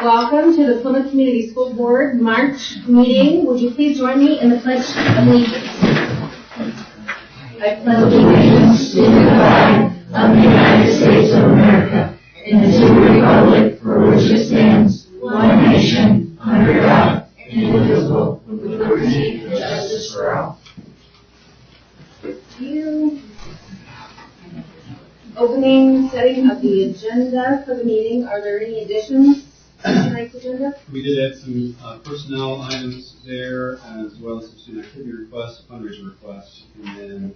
Welcome to the Plymouth Community School Board March meeting. Would you please join me in the Pledge of Allegiance? I pledge allegiance to the flag of the United States of America and to the republic for which it stands, one nation, under God, indivisible, with liberty and justice for all. Thank you. Opening, setting of the agenda for the meeting. Are there any additions to tonight's agenda? We did add some personnel items there, as well as some student activity requests, fundraiser requests, and then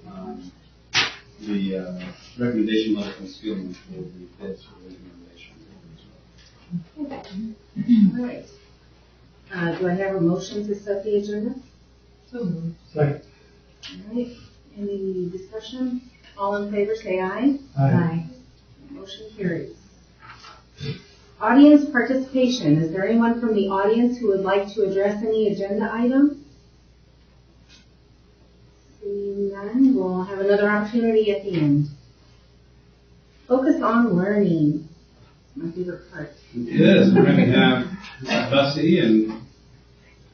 the recommendation letter from Skilling for the bids for the recommendation. Okay. All right. Do I have a motion to set the agenda? So moved. Second. All right. Any discussion? All in favor, say aye. Aye. Motion carries. Audience participation. Is there anyone from the audience who would like to address any agenda item? Seeing none, we'll have another opportunity at the end. Focus on learning. My favorite part. It is. We're going to have Bessie and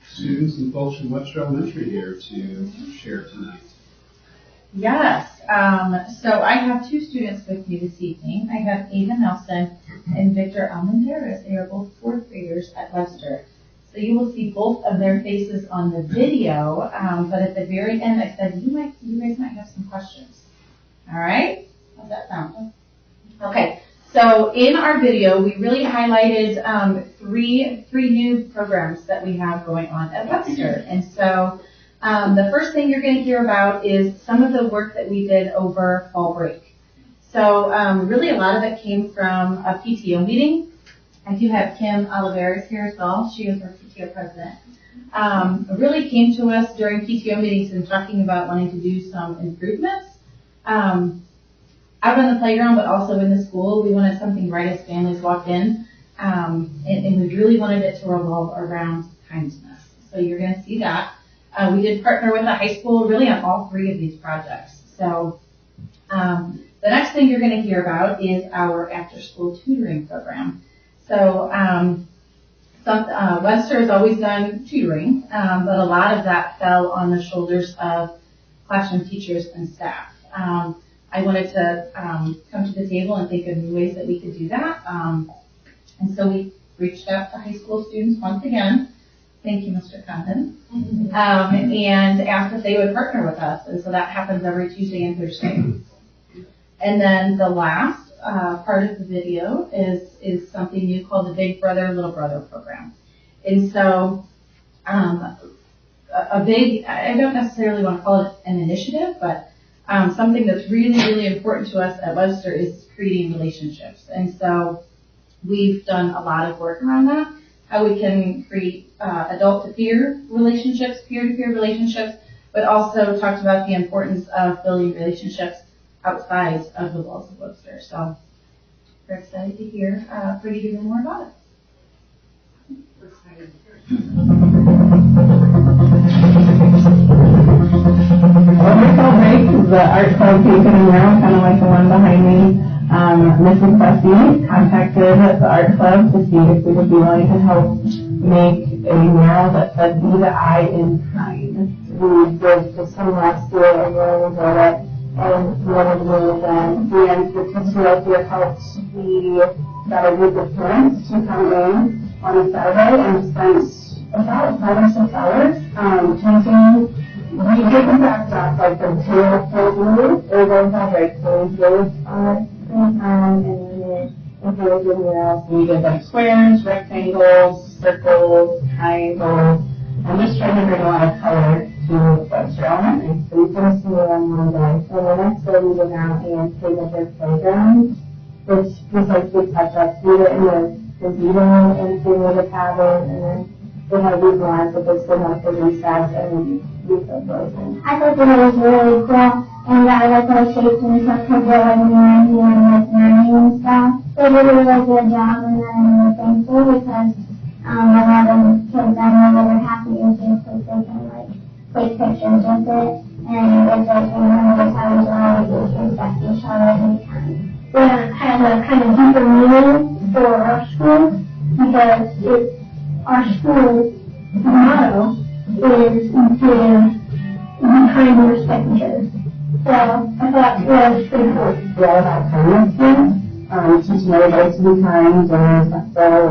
students and folks from Webster Elementary here to share tonight. Yes. So I have two students with me this evening. I have Ava Nelson and Victor Almendarez. They are both fourth graders at Webster. So you will see both of their faces on the video, but at the very end I said, you guys might have some questions. All right? How's that sound? Okay. So in our video, we really highlighted three new programs that we have going on at Webster. And so the first thing you're going to hear about is some of the work that we did over fall break. So really a lot of it came from a PTO meeting. I do have Kim Oliveris here as well. She is our PTO president. It really came to us during PTO meetings and talking about wanting to do some improvements out on the playground, but also in the school. We wanted something right as families walked in, and we really wanted it to revolve around kindness. So you're going to see that. We did partner with a high school really on all three of these projects. So the next thing you're going to hear about is our after-school tutoring program. So Webster has always done tutoring, but a lot of that fell on the shoulders of classroom teachers and staff. I wanted to come to the table and think of new ways that we could do that. And so we reached out to high school students once again. Thank you, Mr. Condon. And asked if they would partner with us. And so that happens every Tuesday and Thursday. And then the last part of the video is something new called the Big Brother, Little Brother program. And so I don't necessarily want to call it an initiative, but something that's really, really important to us at Webster is creating relationships. And so we've done a lot of work around that, how we can create adult-to-peer relationships, peer-to-peer relationships, but also talked about the importance of building relationships outside of the walls of Webster. So we're excited to hear for you to hear more about it. We're excited. Fall break, the art club taken around, kind of like the one behind me. Mrs. Bessie contacted the art club to see if we would be willing to help make a mural that said, "Be the eye in kind." We did this one last year and really enjoyed it. And one of the ends with PCSC helped, we got a group of parents to come in on a Saturday and spent about 5 or 6 hours painting. We didn't backdrop like the tail full blue or the fabric, so we did and we did the murals. We did like squares, rectangles, circles, triangles, and just trying to bring a lot of color to Webster Elementary. So we finished the mural on one day. So the next day we went out and painted their playground, which was like big touch-ups. We did it in the gazebo and painted the cabin, and then they had these lines that they still have to recess and refit those. I thought that it was really cool, and I like the shapes and stuff because they're like new and like learning and stuff. They did a really good job, and I'm really thankful because a lot of kids I know that are happy with it because they can like take pictures with it, and it's like remember the times when I was respect each other every time. We have a kind of deeper meaning for our school because because our school motto is to be kind and respect each other. So I thought that was pretty cool. We're all about kindness here. Teaching everybody to be kind and respectful,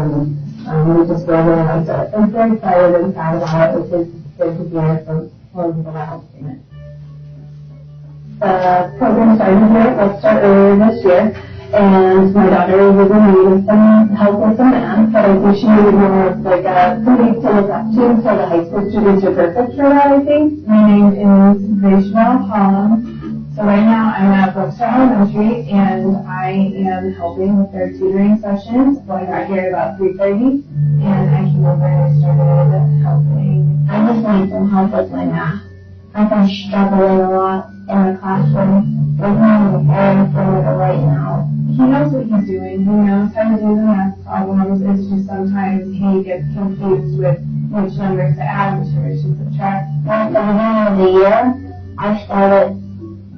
and we just really like it. I'm very excited and proud about it. It's good to hear from all of the levels in it. The program started here, let's start earlier this year, and my daughter was in need of some help with some math, but I think she needed more of like somebody to look up to, so the high school students are perfect for that, I think. My name is Rachel Holland. So right now I'm at Brookstone Elementary, and I am helping with their tutoring sessions. Well, I got here about 3:30, and I came over and I started helping. I just need some help with my math. I've been struggling a lot in the classroom. There's no area for me to right now. He knows what he's doing. He knows how to do the math problems. It's just sometimes he gets confused with which numbers to add, which numbers to subtract. Well, at the beginning of the year,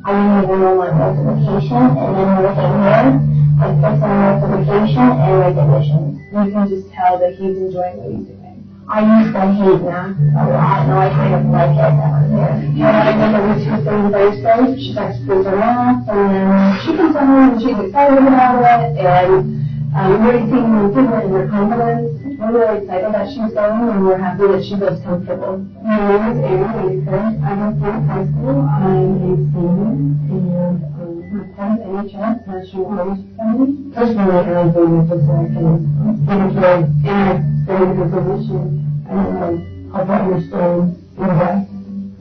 I didn't even know my multiplication, and then everything here, I put some multiplication and write additions. You can just tell that he's enjoying what he's doing. I used to hate math a lot, and I kind of like it down here. And I think every Tuesday and Thursday, she likes to do her math, and then she comes home and she's excited about it, and we're already seeing an improvement in her confidence. We're really excited that she's going, and we're happy that she feels comfortable. My name is Erin Baker. I go through high school. I'm a senior, and have any chance that she will be somebody. Personally, I believe just so I can get a kid in a very good position and help her understand your way.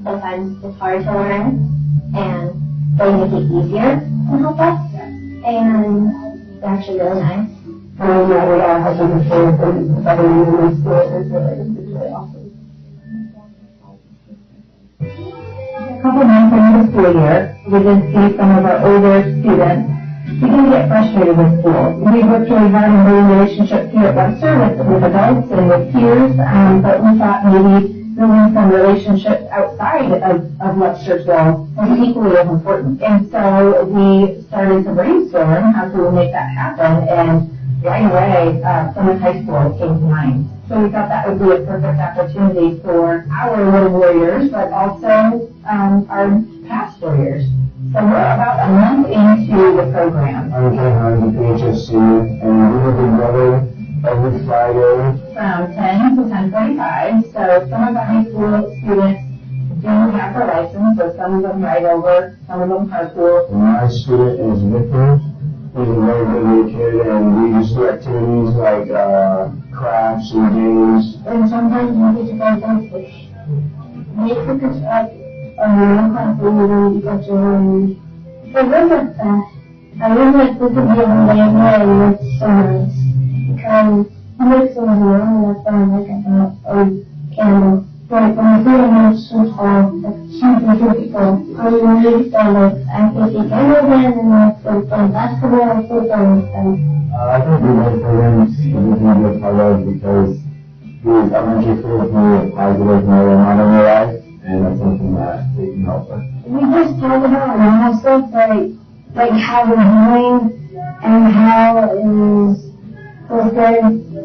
Sometimes it's hard to learn, and they make it easier to help us, and it's actually really nice. Yeah, we are helping the kids and better in school. It's really awesome. A couple months into the school year, we did see some of our older students begin to get frustrated with school. We worked really hard on building relationships here at Webster with adults and with peers, but we thought maybe building some relationships outside of Webster's walls was equally as important. And so we started to brainstorm how to make that happen, and right away, Plymouth High School came to mind. So we thought that would be a perfect opportunity for our little warriors, but also our past warriors. So we're about a month into the program. I'm from PCSC, and we have been together every Friday. From 10 to 10:45. So some of the high school students do have their license, so some of them ride over, some of them carpool. My student is Victor. He's a very good kid, and we just do activities like crafts and games. And sometimes we get to go goldfish. They took us up one class and we were such a room. The river fest. I wish I could be on the way with so nice. Because it makes things warm and that's why I like a candle. But when I feel like it's so tall, it's super beautiful. I'm really excited. I can see everyone and I can play basketball and football and stuff. I think we like programs we can be a part of because these elementary schools need a positive role model in their life, and that's something that they can help with. We just talk about normal stuff like how we're doing and how it is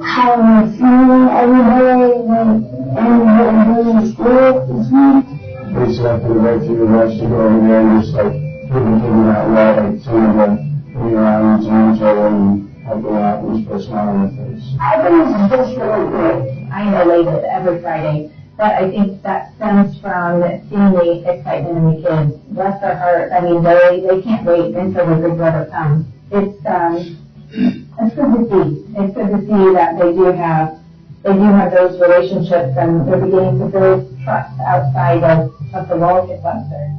how we're feeling every day, and what we're doing in school this week. We just have to go through the rush to go over there and just like figure out what, like some of the being around each other and helping out and just put a smile on their face. I think it's just really great. I know they did every Friday, but I think that stems from seeing the excitement in the kids. Bless their heart. I mean, they can't wait until the big brother comes. It's good to see. It's good to see that they do have those relationships, and they're beginning to build trust outside of the walls at Webster.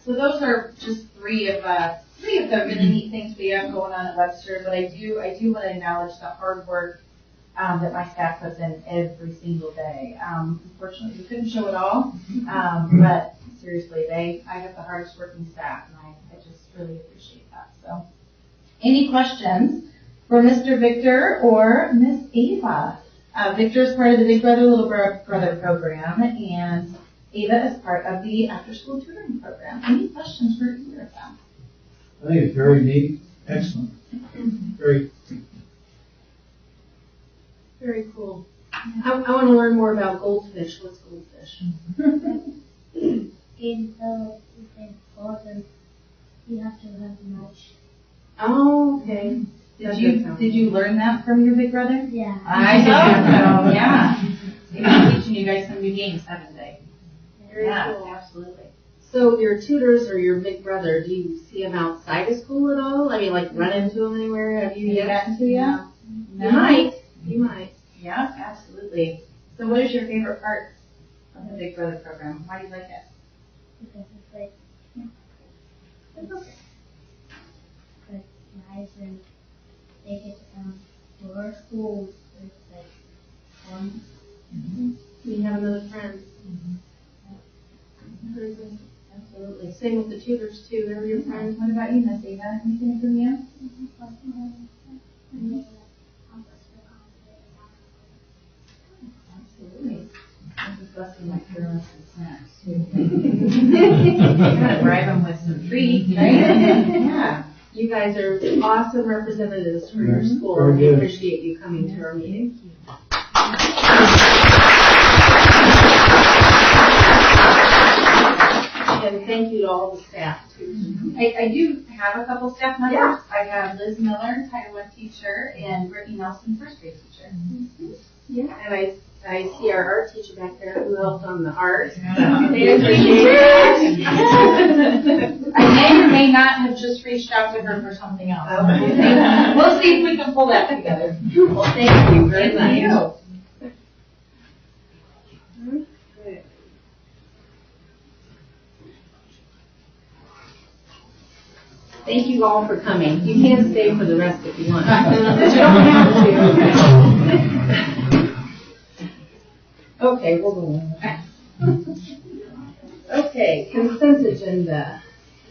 So those are just three of the really neat things we have going on at Webster, but I do want to acknowledge the hard work that my staff puts in every single day. Unfortunately, we couldn't show it all, but seriously, I have the hardest working staff, and I just really appreciate that. So, any questions for Mr. Victor or Miss Ava? Victor is part of the Big Brother Little Brother program, and Ava is part of the after-school tutoring program. Any questions for either of them? I think it's very neat, excellent, very. Very cool. I want to learn more about goldfish. What's goldfish? In the golden, you have to have much. Oh, okay. Did you learn that from your big brother? Yeah. I did. Yeah. He's teaching you guys some new games, haven't they? Very Yeah, cool. absolutely. So your tutors or your big brother, do you see him outside of school at all? I mean, like run into him anywhere? Have you yet? gotten to yet? You might. You might. Yeah, absolutely. So what is your favorite part of the Big Brother program? Why do you like it? Because it's like, It's okay. like nice and they get to come to our schools. It's like fun. You have another friend. Very good. Absolutely. Same with the tutors too. They're your friends. What about you, Miss Ava? Anything from you? Absolutely. I'm just busting my curls and snacks too. I'm gonna bribe them with some treats, right? Yeah. You guys are awesome representatives for your school. Very We good. appreciate you coming to our meeting. And thank you to all the staff too. I do have a couple staff members. I have Liz Miller, Title I teacher, and Brittany Nelson, first grade teacher. Yeah. And I see our art teacher back there who helped on the art. Yeah. They appreciate it. I may or may not have just reached out to her for something else. Okay. We'll see if we can pull that together. Well, thank you very much. Thank you. Good. Thank you all for coming. You can stay for the rest if you want. But you don't have to. Okay, we'll go on. Okay, consent agenda.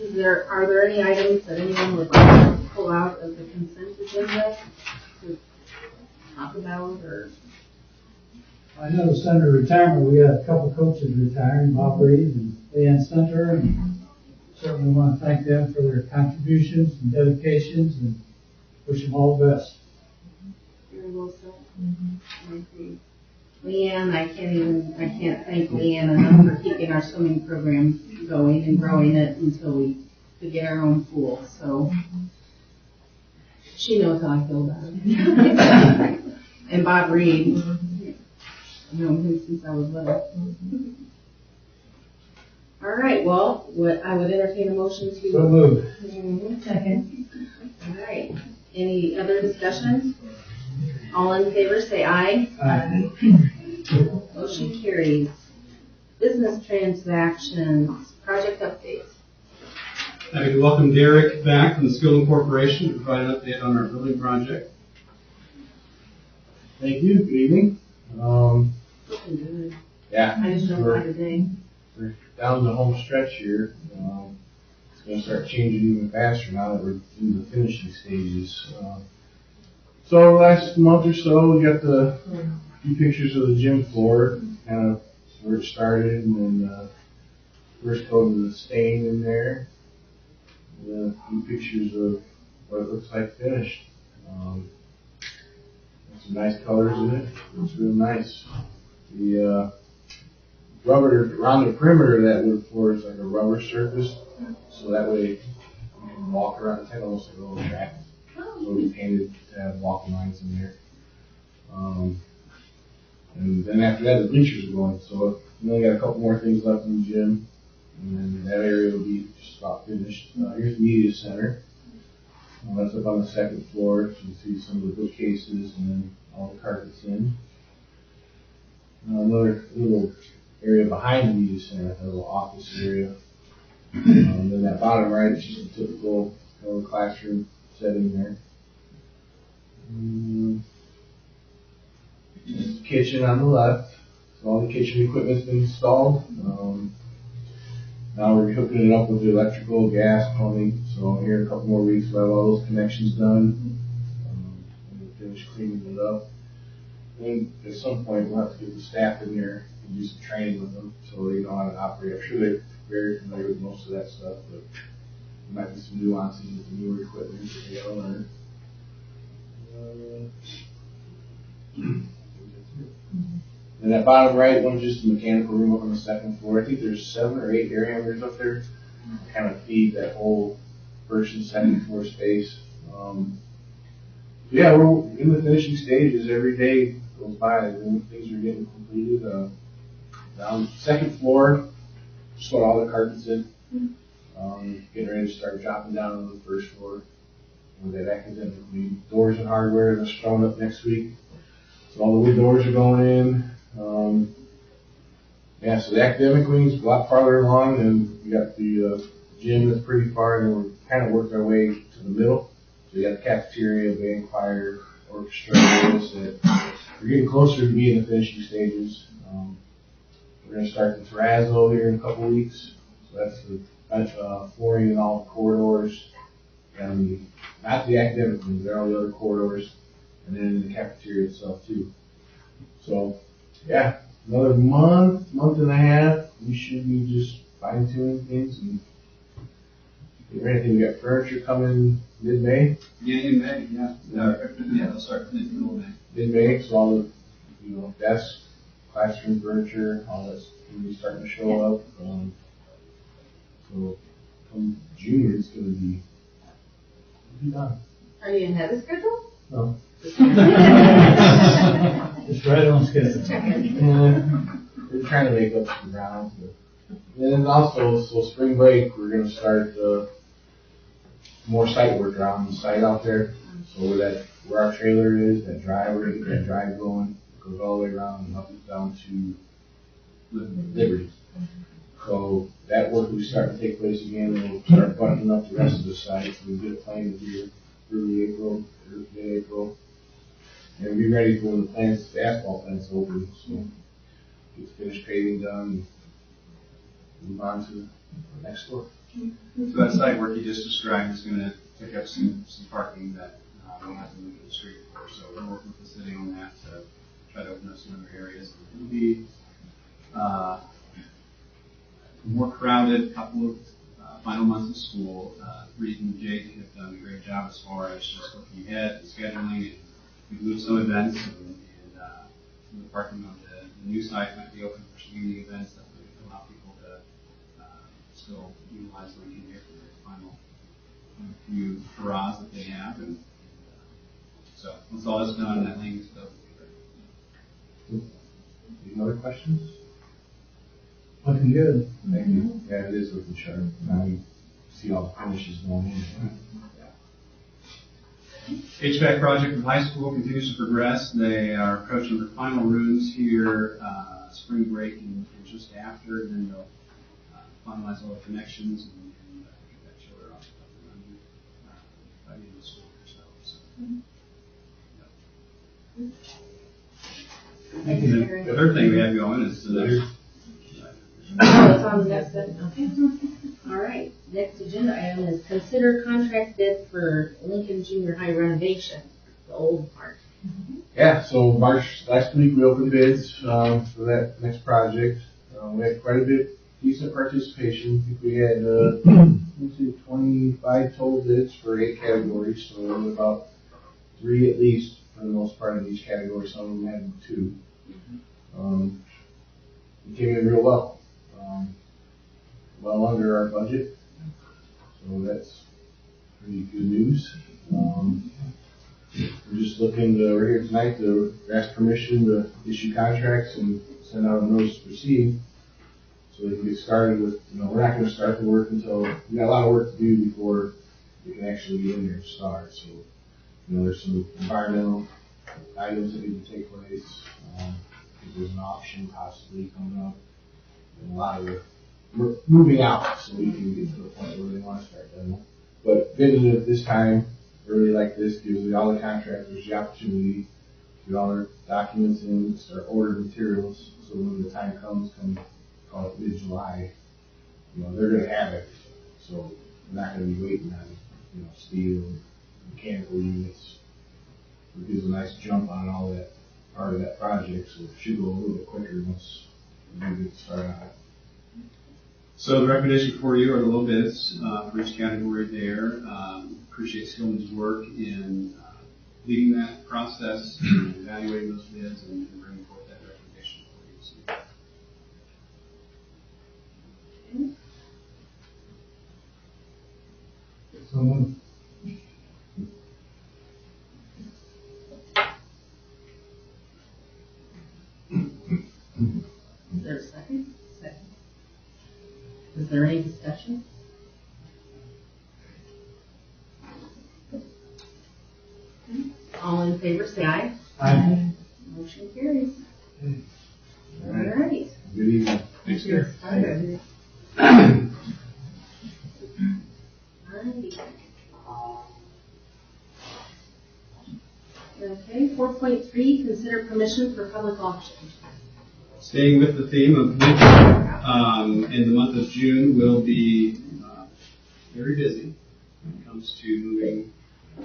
Are there any items that anyone would like to pull out of the consent agenda to talk about or? I noticed under retirement, we had a couple coaches retiring, Bob Reed and Leanne Center, and certainly want to thank them for their contributions and dedications and wish them all the best. Very well said. I agree. Leanne, I can't thank Leanne enough for keeping our swimming program going and growing it until we could get our own pool, so she knows how I feel about it. And Bob Reed, I've known him since I was little. All right, well, I would entertain a motion to. So moved. Second. All right, any other discussion? All in favor, say aye. Aye. Motion carries. Business transactions, project updates. Happy to welcome Derek back from the Skilling Corporation to provide an update on our building project. Thank you. Good evening. Looking good. Yeah, I just drove by today. we're down the home stretch here. It's going to start changing even faster now that we're in the finishing stages. So last month or so, we got the few pictures of the gym floor, kind of where it started, and then first coat of the stain in there. And then a few pictures of what it looks like finished. Some nice colors in it. Looks real nice. The rubber around the perimeter of that wood floor is like a rubber surface, so that way you can walk around. It's kind of almost like a little track. So we painted to have walking lines in there. And then after that, the bleachers are going. So we only got a couple more things left in the gym, and then that area will be just about finished. Here's the media center. That's up on the second floor. So you can see some of the bookcases and then all the carpets in. Another little area behind the media center, a little office area. And then that bottom right is just a typical classroom setting there. There's the kitchen on the left. So all the kitchen equipment's been installed. Now we're hooking it up with the electrical, gas, plumbing. So here in a couple more weeks we'll have all those connections done. And we'll finish cleaning it up. And at some point we'll have to get the staff in there do some training with them so they know how to operate. I'm sure they're very familiar with most of that stuff, but there might be some nuances with the newer equipment that they gotta learn. And that bottom right one's just a mechanical room up on the second floor. I think there's 7 or 8 air handlers up there. Kind of feed that whole first and second floor space. Yeah, we're in the finishing stages. Every day goes by, and things are getting completed. Down second floor, just got all the carpets in. Getting ready to start dropping down on the first floor. With that academic wing. Doors and hardware that's showing up next week. So all the wood doors are going in. Yeah, so the academic wing's a lot farther along, and we got the gym that's pretty far, and we're kind of working our way to the middle. So we got the cafeteria, band choir, orchestra areas that we're getting closer to being in the finishing stages. We're going to start the terrazzo here in a couple weeks. So that's the flooring in all the corridors, and not the academic wing, but all the other corridors, and then in the cafeteria itself too. So, yeah, another month and a half, we should be just fine-tuning things and getting ready. We got furniture coming mid-May. Yeah, in May, yeah. Yeah, they'll start in the middle of May. Mid-May, so all the, desks, classroom furniture, all that's going to be starting to show up. So, come June, it's going to be done. Are you ahead of schedule? No. Just right on schedule. We're trying to make up some ground. And then also, so spring break, we're going to start more site work around the site out there. So where our trailer is, that drive, we're going to get that drive going. It goes all the way around and up and down to Liberty. So that work will start to take place again, and we'll start buttoning up the rest of the site. So we'll get it planned here early April, mid-April. And we'll be ready for when the asphalt plant's open. So get the finished paving done and move on to the next door. So that site work you just described is going to pick up some parking that we'll have to move to the street for. So we're working with the city on that to try to open up some other areas. It'll be more crowded, couple of final months of school. Reed and Jake have done a great job as far as just looking ahead and scheduling. We've moved some events, and some of the parking on the new site might be open for some evening events that would allow people to still utilize Lincoln here for their final few hurrahs that they have. And so once all that's done, that lane is built. Any other questions? Looking good. Thank you. Yeah, it is looking sharp. Now you see all the finishes going in. HVAC project in high school continues to progress. They are approaching their final rooms here, spring break and just after, and then they'll finalize all the connections and get that chiller off and running by the end of the school year. Thank you. The third thing we have going is the It's on the next one. Okay. All right. Next agenda item is consider contract bid for Lincoln Junior High renovation, the old part. Yeah, so last week we opened bids for that next project. We had quite a bit decent participation. I think we had 25 total bids for 8 categories, so there were about 3 at least for the most part in each category. Some of them had 2. It came in real well. Well under our budget, so that's pretty good news. We're just looking we're here tonight to ask permission to issue contracts and send out a notice to proceed so we can get started with, we're not going to start the work until, we got a lot of work to do before we can actually get in there and start. So, there's some environmental items that need to take place. I think there's an auction possibly coming up, and a lot of it. We're moving out so we can get to the point where they want to start demo. But bidding at this time, early like this, gives all the contractors the opportunity to get all their documents in, start ordering materials, so when the time comes, call it mid-July, they're going to have it. So we're not going to be waiting on, steel, mechanical units. It gives a nice jump on all that part of that project, so it should go a little bit quicker once It'd be good to start out. So the recommendation for you are the low bids for each category there. Appreciate Skillman's work in leading that process, and evaluating those bids, and bringing forth that recommendation for you. So moved. Is there a second? Second. Is there any discussion? All in favor, say aye. Aye. Motion carries. All All right. right. Good evening. Thanks, Gary. Alrighty. Okay, 4.3, consider permission for public auction. Staying with the theme of winter, in the month of June, we'll be very busy when it comes to moving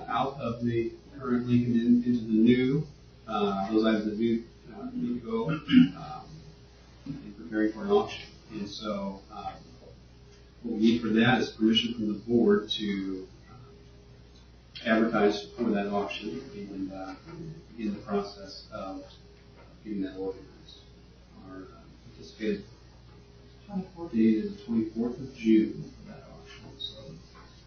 out of the current Lincoln into the new. Those items that do need to go and preparing for an auction. And so what we need for that is permission from the board to advertise for that auction and begin the process of getting that organized. Our anticipated date is the 24th of June for that auction. So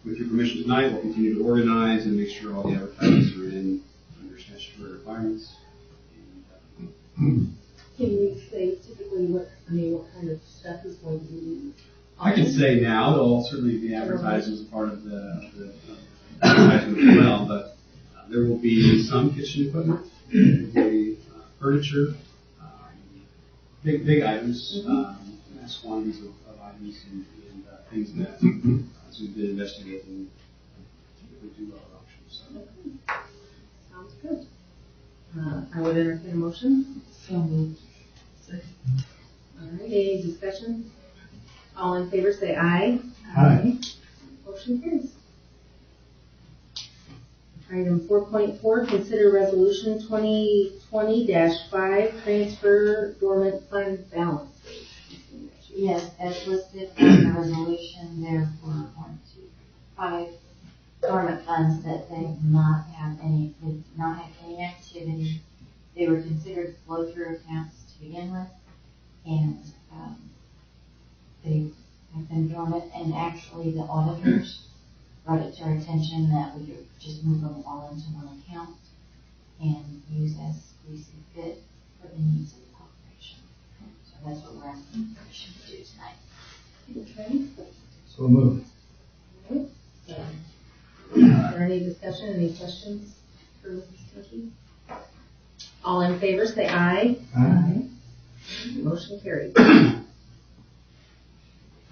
with your permission tonight, we'll continue to organize and make sure all the advertisements are in under statutory requirements. Can you say typically what kind of stuff is going to be? I can say now, they'll certainly be advertised as part of the advertisement as well, but there will be some kitchen equipment, there will be furniture, big items, mass quantities of items and things that, as we've been investigating, typically do our auctions. So. Sounds good. I would entertain a motion. So moved. All right, any discussion? All in favor say aye. Aye. Motion carries. Item 4.4, consider resolution 2020-5, transfer dormant fund balance. Yes, as listed in the resolution, there were 5 dormant funds that they did not have any activity. They were considered flow-through accounts to begin with, and they have been dormant, and actually the auditors brought it to our attention that we could just move them all into one account and use as we see fit for the needs of the corporation. So that's what we're asking permission to do tonight. Okay. So moved. Is there any discussion, any questions for Mrs. Tuckey? All in favor say aye. Aye. Motion carried.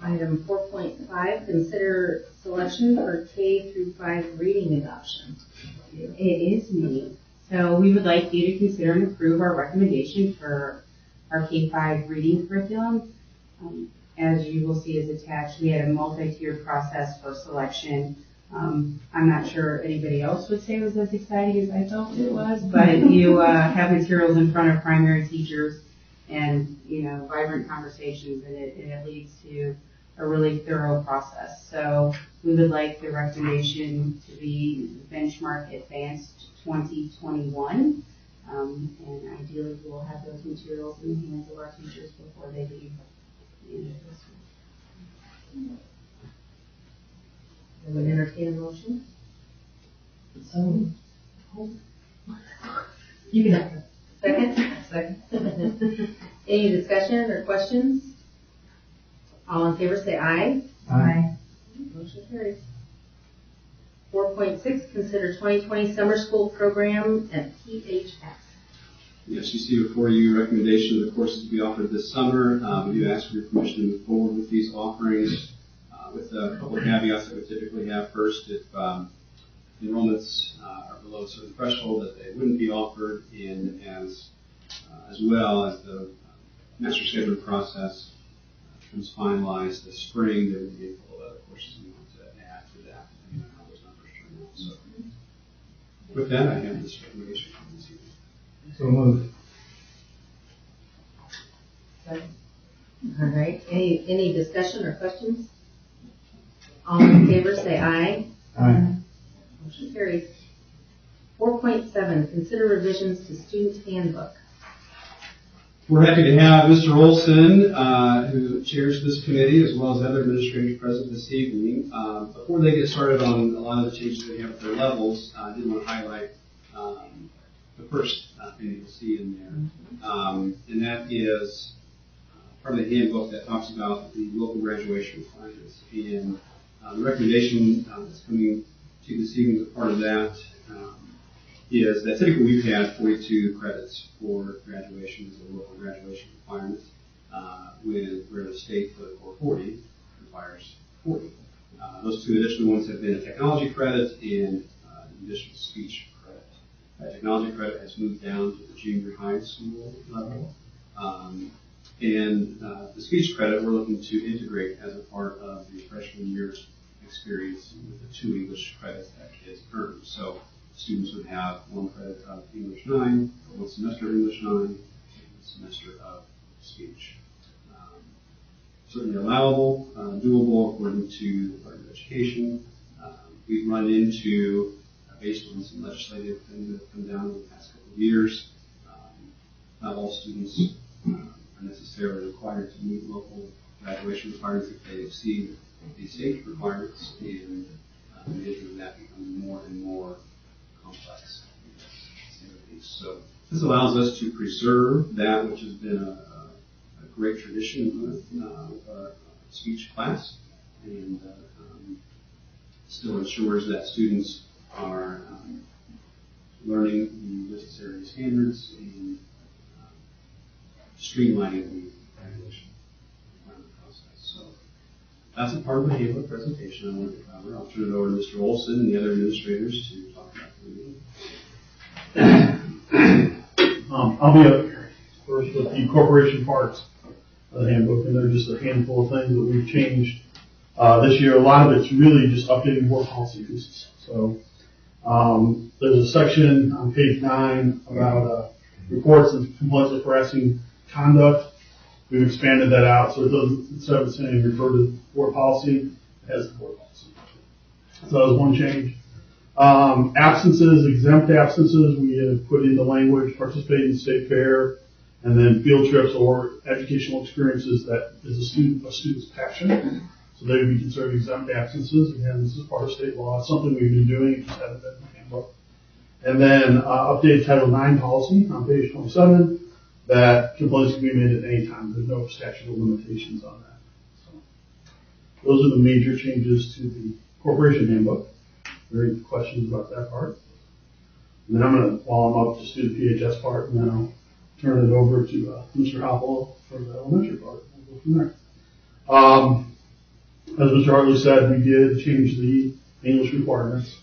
Item 4.5, consider selection for K through 5 reading adoption. It is me. So we would like you to consider and approve our recommendation for our K-5 reading curriculum. As you will see as attached, we had a multi-tiered process for selection. I'm not sure anybody else would say it was as exciting as I felt it was, but you have materials in front of primary teachers and, vibrant conversations, and it leads to a really thorough process. So we would like the recommendation to be benchmark advanced 2021. And ideally we will have those materials in the hands of our teachers before they leave the end of this week. I would entertain a motion. So, You can have it. Second. Any discussion or questions? All in favor say aye. Aye. Motion carries. 4.6, consider 2020 summer school program at PHS. Yes, you see before you recommendation of the courses to be offered this summer. We do ask for your permission to move forward with these offerings with a couple of caveats that we typically have. First, if enrollments are below a certain threshold, that they wouldn't be offered, and as well as the master scheduling process becomes finalized this spring, there will be a couple of other courses we want to add to that, depending on how those numbers turn out. So, with that, I have this recommendation from this evening. So moved. Any discussion or questions? All in favor, say aye. Aye. Motion carries. 4.7, consider revisions to student handbook. We're happy to have Mr. Olson, who chairs this committee, as well as other administrators present this evening. Before they get started on a lot of the changes they have at their levels, I did want to highlight the first thing you'll see in there, and that is part of the handbook that talks about the local graduation requirements. And the recommendation that's coming to this evening as a part of that is that typically we've had 42 credits for graduation as a local graduation requirement, where the state for the core 40 requires 40. Those two additional ones have been a technology credit and an additional speech credit. That technology credit has moved down to the junior high school level. And the speech credit we're looking to integrate as a part of the freshman year's experience with the 2 English credits that kids earn. So students would have 1 credit of English 9, 1 semester of English 9, and 1 semester of speech. Certainly allowable, doable according to the Department of Education. We've run into, based on some legislative things that have come down in the past couple of years, not all students are necessarily required to meet local graduation requirements if they exceed the state requirements, and measuring that becomes more and more complex. So this allows us to preserve that which has been a great tradition with our speech class, and still ensures that students are learning the necessary standards and streamlining the graduation requirement process. So that's a part of the handbook presentation I wanted to cover. I'll turn it over to Mr. Olson and the other administrators to talk about the meeting. I'll be up here first with the corporation parts of the handbook, and there are just a handful of things that we've changed this year. A lot of it's really just updating board policy pieces. So there's a section on page 9 about reports and complaints of harassing conduct. We've expanded that out, so it doesn't, instead of saying refer to board policy, it has the board policy. So that was one change. Absences, exempt absences, we have put in the language, participate in the state fair, and then field trips or educational experiences that is a student's passion. So they would be considered exempt absences. Again, this is part of state law. It's something we've been doing, it just hasn't been in the handbook. And then updated Title IX policy on page 27, that complaints can be made at any time. There's no statute of limitations on that. So those are the major changes to the corporation handbook. Are there any questions about that part? And then I'm going to, while I'm up, just do the PHS part, and then I'll turn it over to Mr. Hoppel for the elementary part. We'll go from there. As Mr. Hartley said, we did change the English requirements,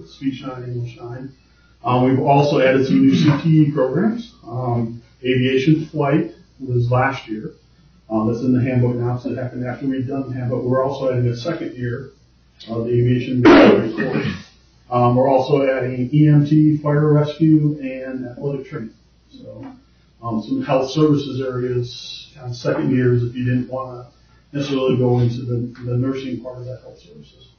speech 9, English 9. We've also added some new CTE programs. Aviation flight was last year. That's in the handbook now, so it happened after we'd done the handbook. We're also adding a second year of the aviation course. We're also adding EMT, fire rescue, and athletic training. So some health services areas, kind of second years if you didn't want to necessarily go into the nursing part of that health services.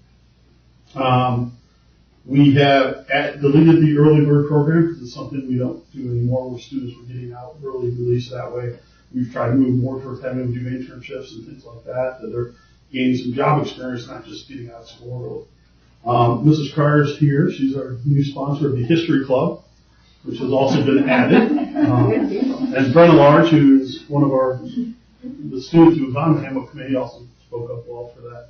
We have deleted the early bird program because it's something we don't do anymore where students were getting out early release that way. We've tried to move more towards having them do internships and things like that, that they're gaining some job experience, not just getting out of school early. Mrs. Carter's here. She's our new sponsor of the History Club, which has also been added. And Brenna Large, who's one of the students who was on the handbook committee, also spoke up well for that.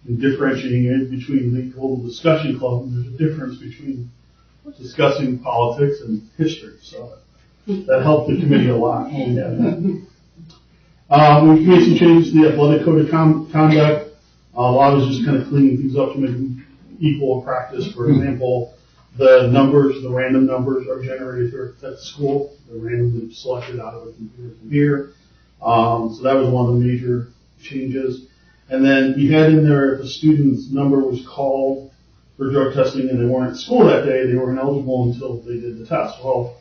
And differentiating it between the Global Discussion Club, and there's a difference between discussing politics and history. So that helped the committee a lot when we had that. We've made some changes to the athletic code of conduct. A lot of it is just kind of cleaning things up to make them equal in practice. For example, the random numbers are generated here at school. They're randomly selected out of a computer from here. So that was one of the major changes. And then we had in there if a student's number was called for drug testing and they weren't at school that day, they weren't eligible until they did the test. Well,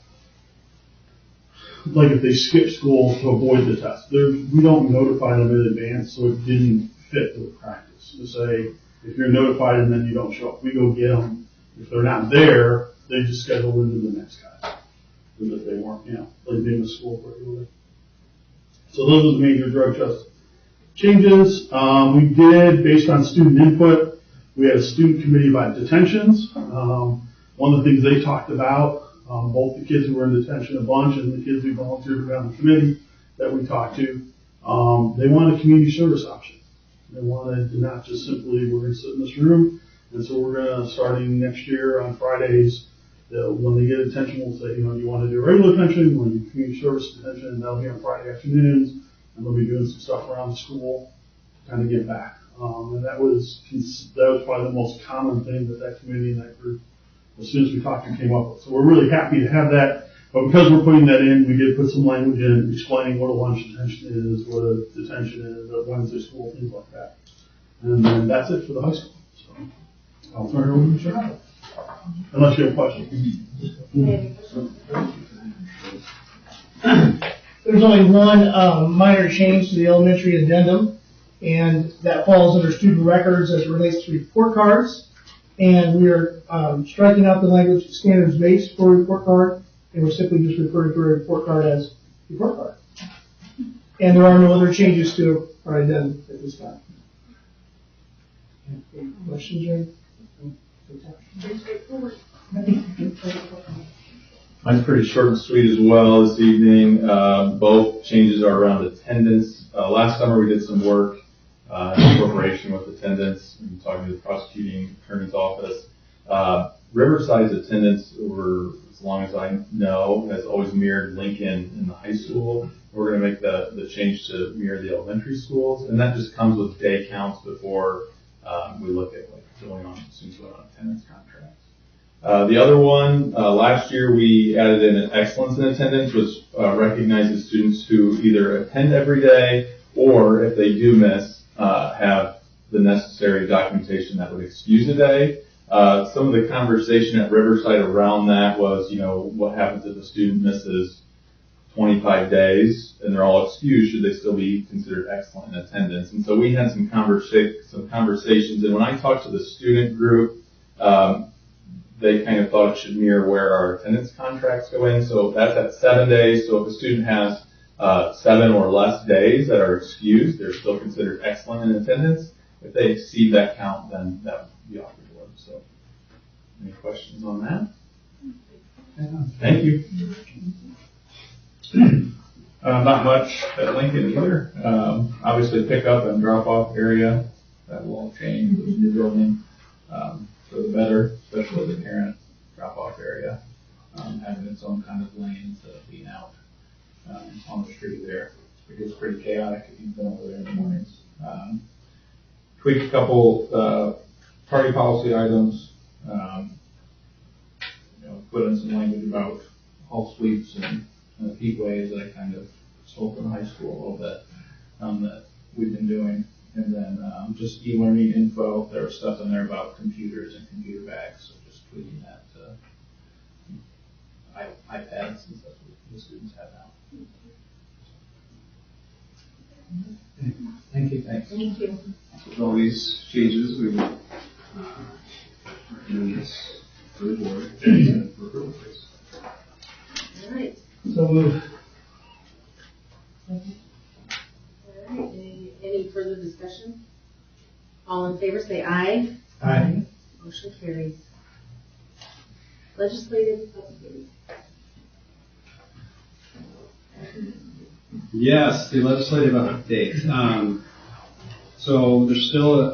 like if they skip school to avoid the test. We don't notify them in advance, so it didn't fit with practice to say, if you're notified and then you don't show up, we go get them. If they're not there, they just schedule into the next class, as if they weren't, like being in school regularly. So those are the major drug test changes. We did, based on student input, we had a student committee about detentions. One of the things they talked about, both the kids who were in detention a bunch and the kids who volunteered to be on the committee that we talked to, they wanted a community service option. They wanted to not just simply, we're going to sit in this room, and so we're going to, starting next year on Fridays, when they get detention, we'll say, do you want to do regular detention, you want to do community service detention, and that'll be on Friday afternoons, and they'll be doing some stuff around the school to kind of give back. And that was probably the most common thing that committee and that group, as soon as we talked to, came up with. So we're really happy to have that, but because we're putting that in, we did put some language in explaining what a lunch detention is, what a detention is, a Wednesday school, things like that. And then that's it for the high school. So I'll turn it over to Cheryl. Unless you have questions. There's only one minor change to the elementary addendum, and that falls under student records as it relates to report cards. And we are striking out the language standards based for a report card, and we're simply just referring to a report card as report card. And there are no other changes to our addendum at this time. Any questions or anything? Mine's pretty short and sweet as well this evening. Both changes are around attendance. Last summer we did some work in cooperation with attendance and talking to the prosecuting attorney's office. Riverside's attendance, over as long as I know, has always mirrored Lincoln in the high school. We're going to make the change to mirror the elementary schools, and that just comes with day counts before we look at students going on attendance contracts. The other one, last year we added in an excellence in attendance, which recognizes students who either attend every day or if they do miss, have the necessary documentation that would excuse a day. Some of the conversation at Riverside around that was, what happens if a student misses 25 days and they're all excused? Should they still be considered excellent in attendance? And so we had some conversations, and when I talked to the student group, they kind of thought it should mirror where our attendance contracts go in. So that's at 7 days. So if a student has 7 or less days that are excused, they're still considered excellent in attendance. If they exceed that count, then that would be off the board. So any questions on that? Thank you. Not much at Lincoln either. Obviously pickup and drop off area, that will all change with the new building for the better, especially the parent drop off area, having its own kind of lane instead of being out on the street there. It gets pretty chaotic if you've been over there in the mornings. Tweaked a couple party policy items, put in some language about hall sweeps and heat waves that I kind of stole from high school a little bit that we've been doing. And then just e-learning info. There was stuff in there about computers and computer bags, so just tweaking that to iPads, since that's what the students have now. Thank you. Thanks. Thank you. With all these changes, we recommend this for the board and for approval, please. All right. So moved. All right. Any further discussion? All in favor say aye. Aye. Motion carries. Legislative update. Yes, the legislative update. So there's still,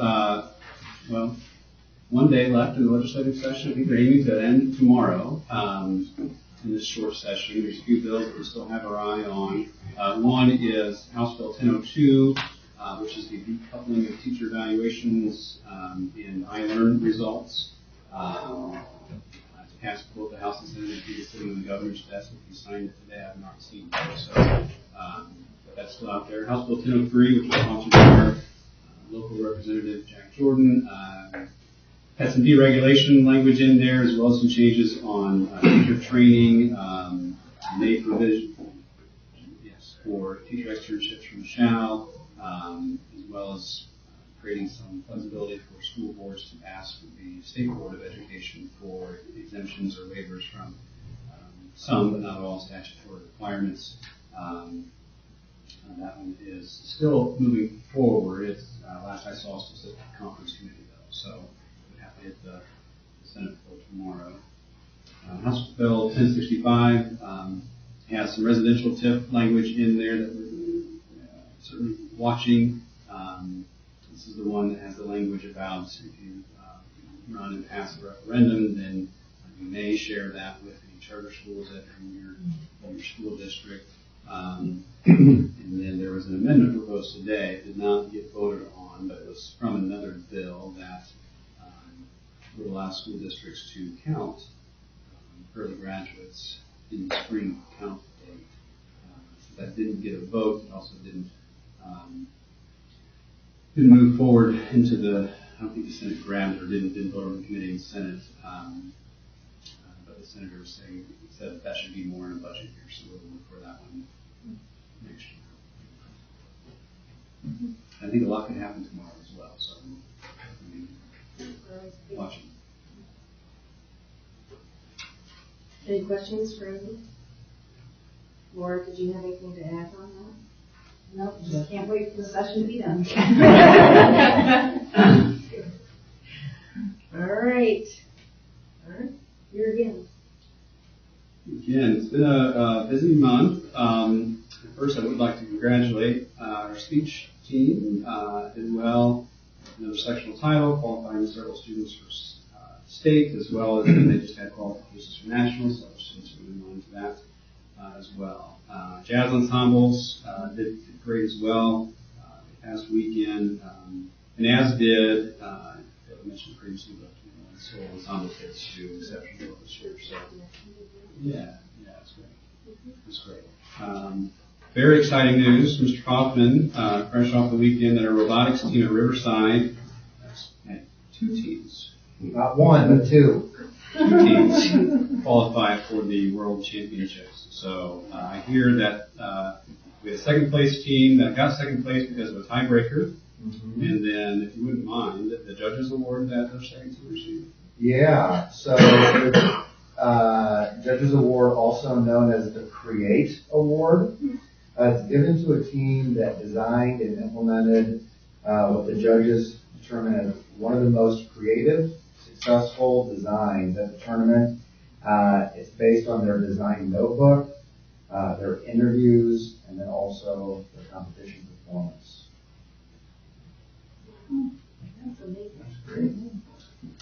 one day left in the legislative session. I think they're aiming to end tomorrow in this short session. There's a few bills that we still have our eye on. One is House Bill 1002, which is the decoupling of teacher evaluations and iLearn results. It's passed both the House and Senate. I think it's sitting on the governor's desk. If he signed it today, I have not received it. So, but that's still out there. House Bill 1003, which was sponsored by our local representative Jack Jordan, had some deregulation language in there, as well as some changes on teacher training, MAID provision, for teacher externships from shall, as well as creating some flexibility for school boards to ask the State Board of Education for exemptions or waivers from some, but not all, statutory requirements. That one is still moving forward. It's, last I saw, still sitting at the conference committee though, so we have to hit the Senate floor tomorrow. House Bill 1065 has some residential TIF language in there that we're certainly watching. This is the one that has the language about if you run and pass a referendum, then you may share that with any charter schools that are in your school district. And then there was an amendment proposed today. It did not get voted on, but it was from another bill that would allow school districts to count early graduates in the spring count date. That didn't get a vote. It also didn't move forward into the, I don't think the Senate grabbed it or didn't vote on the committee and Senate. But the senators said that should be more in a budget year, so we'll look for that one next year. I think a lot could happen tomorrow as well, so watching. Any questions for Amy? Laura, did you have anything to add on that? Nope, just can't wait for the session to be done. All right. Here again. Again, it's been a busy month. First, I would like to congratulate our speech team. Did well. Another sectional title, qualifying several students for state, as well as they just had qualifications for nationals, so our students are moving on to that as well. Jazz ensembles did great as well past weekend, and as did, I mentioned previously, but soul ensemble kids do exceptional this year. So yeah, it's great. It's great. Very exciting news, Mr. Kaufman, fresh off the weekend, that our robotics team at Riverside had 2 teams. Not one, but 2. 2 teams qualified for the World Championships. So I hear that we had a second place team that got second place because of a tiebreaker. Mm-hmm. And then, if you wouldn't mind, the judges award that their second team received. Yeah, so the judges award, also known as the Create Award, it's given to a team that designed and implemented what the judges determine as one of the most creative, successful designs at the tournament. It's based on their design notebook, their interviews, and then also their competition performance. That's amazing. That's great.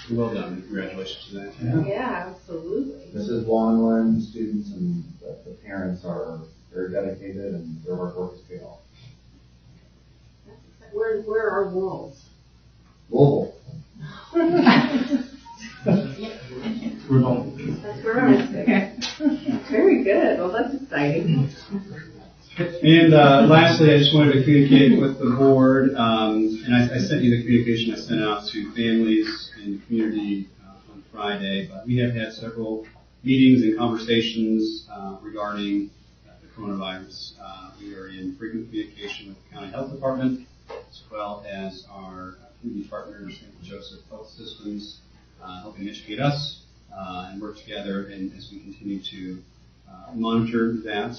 Well done. Congratulations to that. Yeah, absolutely. Mrs. Wanlin, students, and the parents are very dedicated, and their hard work has paid off. Where are walls? Louisville. That's where I was. Very good. Well, that's exciting. And lastly, I just wanted to communicate with the board, and I sent you the communication I sent out to families and the community on Friday, but we have had several meetings and conversations regarding the coronavirus. We are in frequent communication with the county health department, as well as our community partners, St. Joseph Health Systems, helping educate us and work together and as we continue to monitor that.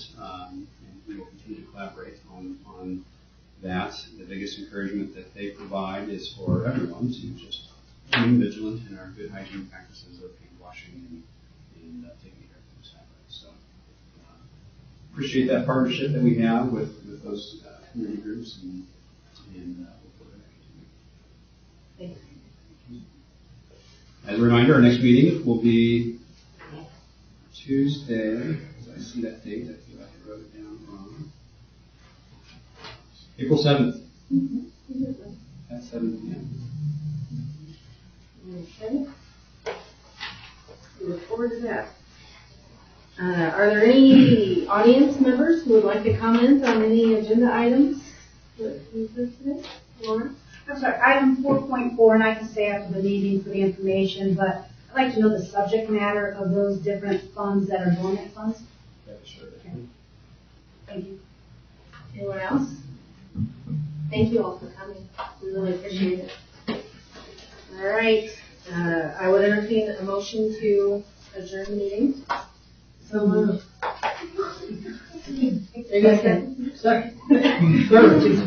We will continue to collaborate on that. The biggest encouragement that they provide is for everyone to just remain vigilant in our good hygiene practices of hand washing and taking care of things that way. So appreciate that partnership that we have with those community groups and look forward to that continuing. Thanks. As a reminder, our next meeting will be Tuesday. I see that date. I feel like I wrote it down wrong. April 7th. At 7 p.m. Okay. We look forward to that. Are there any audience members who would like to comment on any agenda items that we heard today? Laura? I'm sorry, item 4.4, and I can stay after the meeting for the information, but I'd like to know the subject matter of those different funds that are dormant funds. Sure. Okay. Thank you. Anyone else? Thank you all for coming. We really appreciate it. All right, I would entertain a motion to adjourn the meeting. So moved. Second.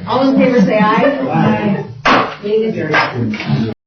All in favor say aye. Aye. Meeting adjourned.